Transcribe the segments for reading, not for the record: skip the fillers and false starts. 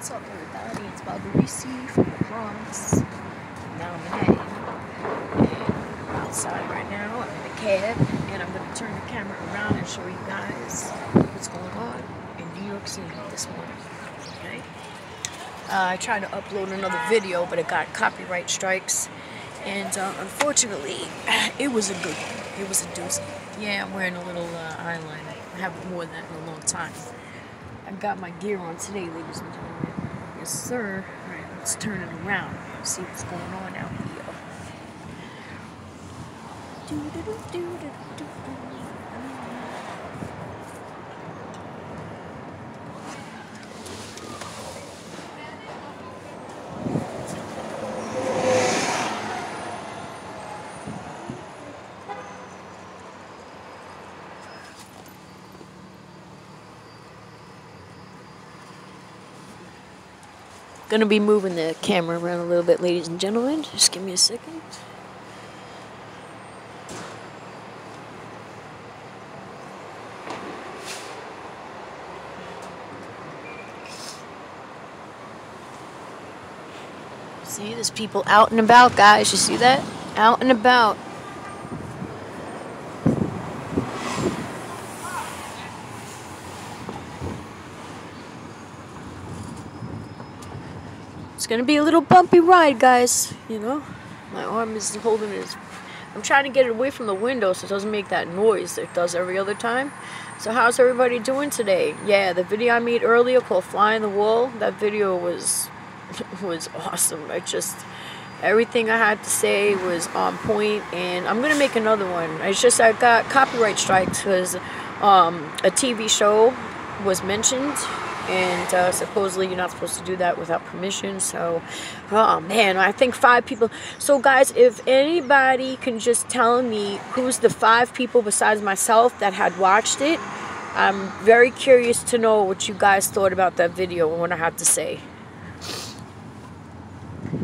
What's up, everybody? It's Bob Reese from the Bronx. Now I'm Manhattan. And I'm outside right now. I'm in a cab, and I'm going to turn the camera around and show you guys what's going on in New York City this morning. Okay? I tried to upload another video, but it got copyright strikes. And unfortunately, it was a good one. It was a doozy. Yeah, I'm wearing a little eyeliner. I haven't worn that in a long time. I got my gear on today, ladies and gentlemen. Yes, sir. All right, let's turn it around. See what's going on out here. Gonna be moving the camera around a little bit, ladies and gentlemen. Just give me a second. See, there's people out and about, guys. You see that? Out and about. It's gonna be a little bumpy ride, guys. You know, my arm is holding it. I'm trying to get it away from the window so it doesn't make that noise that it does every other time. So how's everybody doing today? Yeah, the video I made earlier called Fly on the Wall, that video was awesome. Everything I had to say was on point, and I'm gonna make another one. It's just I got copyright strikes because a TV show was mentioned. And supposedly you're not supposed to do that without permission. So, oh man, I think 5 people. So guys, if anybody can just tell me who's the 5 people besides myself that had watched it, I'm very curious to know what you guys thought about that video and what I have to say.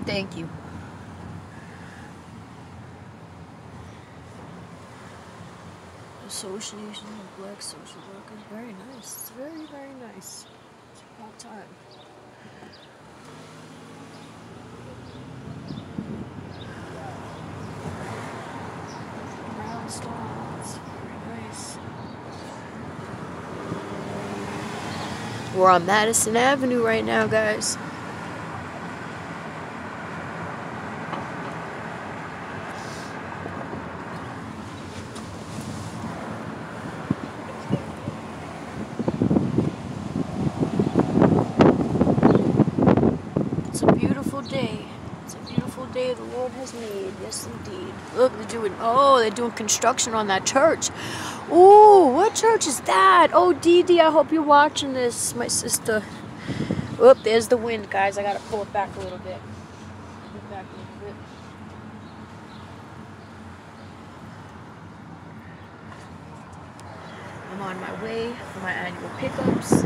Thank you. Association of Black Social Workers. Very nice. It's very, very nice. It's about time. Brownstones. Very nice. We're on Madison Avenue right now, guys. It's a beautiful day. It's a beautiful day the Lord has made. Yes, indeed. Look, they're doing construction on that church. Ooh, what church is that? Oh, Dee Dee, I hope you're watching this, my sister. Oop, there's the wind, guys. I gotta pull it back a little bit. Pull it back a little bit. I'm on my way for my annual pickups.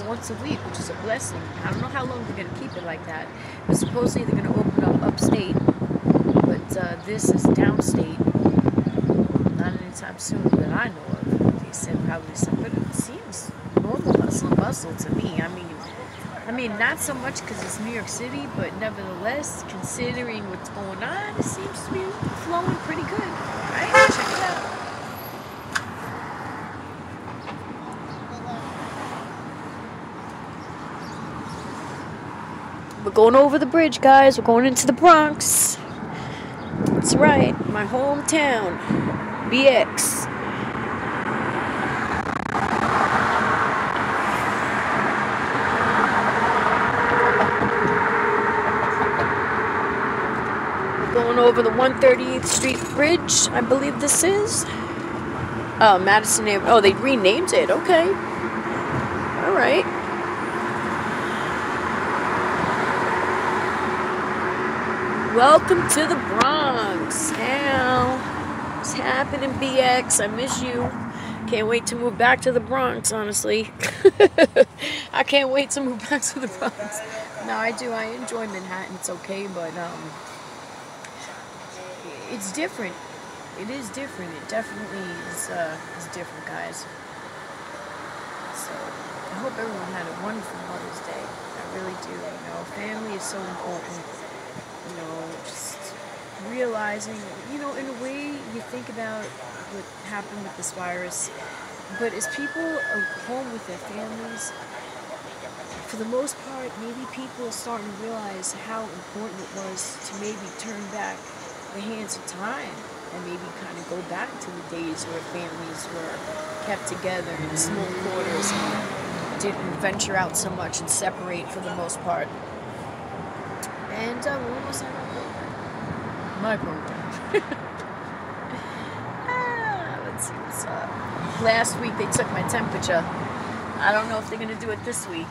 Once a week, which is a blessing. I don't know how long they're going to keep it like that. But supposedly they're going to open up upstate, but this is downstate. Not anytime soon that I know of. They said probably something, but it seems normal hustle and bustle to me. I mean, not so much because it's New York City, but nevertheless, considering what's going on, it seems to be flowing pretty good. All right, check it out. We're going over the bridge, guys. We're going into the Bronx. That's right. My hometown. BX. We're going over the 138th Street Bridge, I believe this is. Oh, Madison Avenue. Oh, they renamed it. Okay. All right. Welcome to the Bronx. Now, what's happening, BX? I miss you. Can't wait to move back to the Bronx, honestly. I can't wait to move back to the Bronx. No, I do. I enjoy Manhattan. It's okay, but it's different. it is different. It definitely is different, guys. So I hope everyone had a wonderful Mother's Day. I really do. You know, family is so important. You know, just realizing, you know, in a way you think about what happened with this virus, but as people are home with their families, for the most part, maybe people are starting to realize how important it was to maybe turn back the hands of time and maybe kind of go back to the days where families were kept together in small quarters and didn't venture out so much and separate for the most part. And we're almost on our program. My program. Let's see what's up. Last week they took my temperature. I don't know if they're going to do it this week.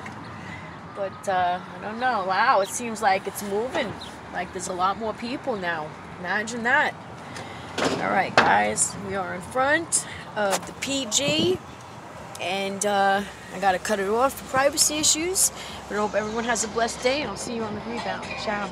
But I don't know. Wow, it seems like it's moving. Like there's a lot more people now. Imagine that. Alright guys, we are in front of the PG. And I gotta cut it off for privacy issues. But I hope everyone has a blessed day and I'll see you on the rebound. Ciao.